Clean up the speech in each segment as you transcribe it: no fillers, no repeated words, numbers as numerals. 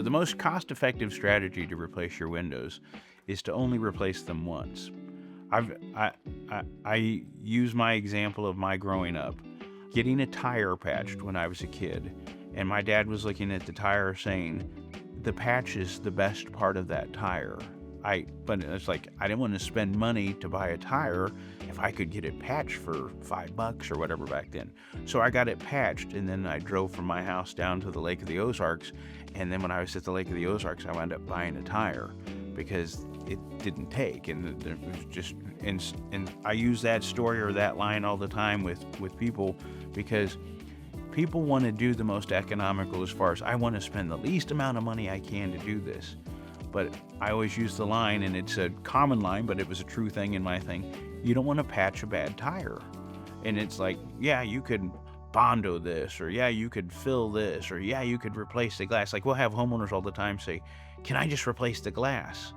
the most cost-effective strategy to replace your windows is to only replace them once. I use my example of my growing up, getting a tire patched when I was a kid, and my dad was looking at the tire saying, the patch is the best part of that tire. But it's like, I didn't want to spend money to buy a tire if I could get it patched for $5 or whatever back then. So I got it patched, and then I drove from my house down to the Lake of the Ozarks, and then when I was at the Lake of the Ozarks, I wound up buying a tire because it didn't take, and it was just, and I use that story or that line all the time with people, because people want to do the most economical as far as, I want to spend the least amount of money I can to do this. But I always use the line, and it's a common line, but it was a true thing in my thing. You don't want to patch a bad tire. And it's like, yeah, you could Bondo this, or yeah, you could fill this, or yeah, you could replace the glass. Like, we'll have homeowners all the time say, can I just replace the glass?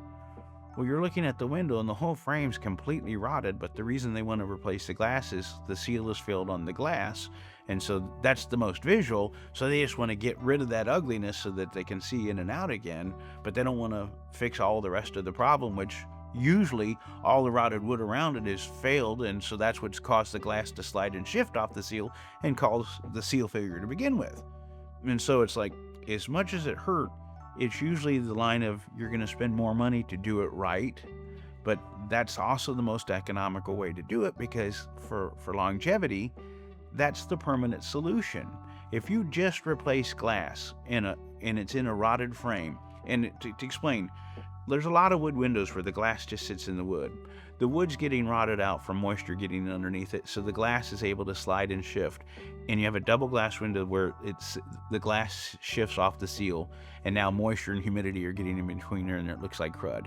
Well, you're looking at the window and the whole frame's completely rotted, but the reason they want to replace the glass is the seal is filled on the glass, and so that's the most visual, so they just want to get rid of that ugliness so that they can see in and out again, but they don't want to fix all the rest of the problem, which usually all the rotted wood around it is failed, and so that's what's caused the glass to slide and shift off the seal and cause the seal failure to begin with. And so it's like, as much as it hurt, it's usually the line of, you're going to spend more money to do it right, but that's also the most economical way to do it, because for longevity, that's the permanent solution. If you just replace glass and it's in a rotted frame, and to explain, there's a lot of wood windows where the glass just sits in the wood. The wood's getting rotted out from moisture getting underneath it, so the glass is able to slide and shift. And you have a double glass window where the glass shifts off the seal, and now moisture and humidity are getting in between there, and it looks like crud.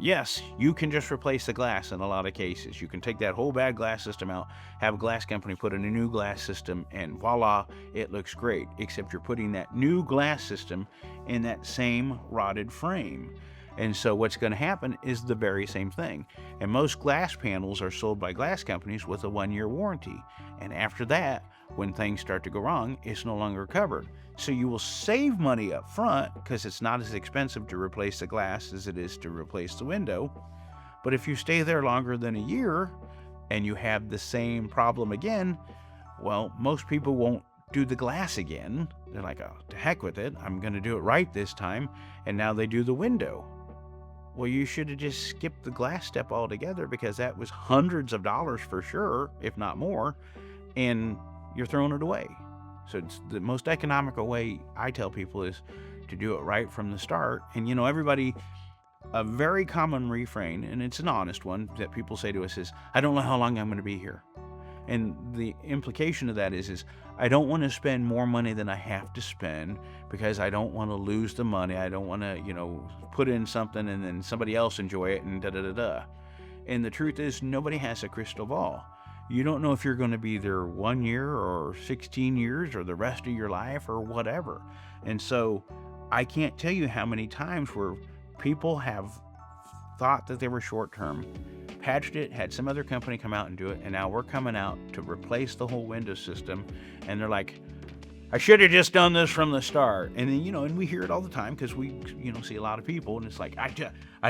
Yes, you can just replace the glass in a lot of cases. You can take that whole bad glass system out, have a glass company put in a new glass system, and voila, it looks great. Except you're putting that new glass system in that same rotted frame. And so what's going to happen is the very same thing. And most glass panels are sold by glass companies with a 1-year warranty. And after that, when things start to go wrong, it's no longer covered. So you will save money up front because it's not as expensive to replace the glass as it is to replace the window. But if you stay there longer than a year and you have the same problem again, well, most people won't do the glass again. They're like, oh, to heck with it. I'm going to do it right this time. And now they do the window. Well, you should have just skipped the glass step altogether, because that was hundreds of dollars for sure, if not more, and you're throwing it away. So it's the most economical way, I tell people, is to do it right from the start. And everybody, a very common refrain, and it's an honest one that people say to us, is, I don't know how long I'm going to be here. And the implication of that is I don't want to spend more money than I have to spend, because I don't want to lose the money. I don't want to, put in something and then somebody else enjoy it and da-da-da-da. And the truth is, nobody has a crystal ball. You don't know if you're going to be there 1 year or 16 years or the rest of your life or whatever. And so I can't tell you how many times where people have thought that they were short-term, patched it, had some other company come out and do it, and now we're coming out to replace the whole window system, and they're like, I should have just done this from the start. And then, and we hear it all the time, because we, see a lot of people, and it's like, I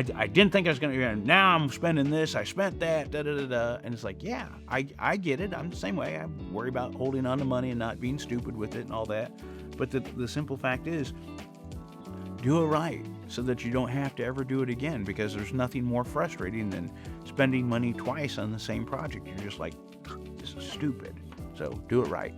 didn't think I was going to, now I'm spending this, I spent that, da-da-da-da, and it's like, yeah, I get it, I'm the same way, I worry about holding on to money and not being stupid with it and all that, but the simple fact is, do it right so that you don't have to ever do it again, because there's nothing more frustrating than spending money twice on the same project. You're just like, this is stupid. So do it right.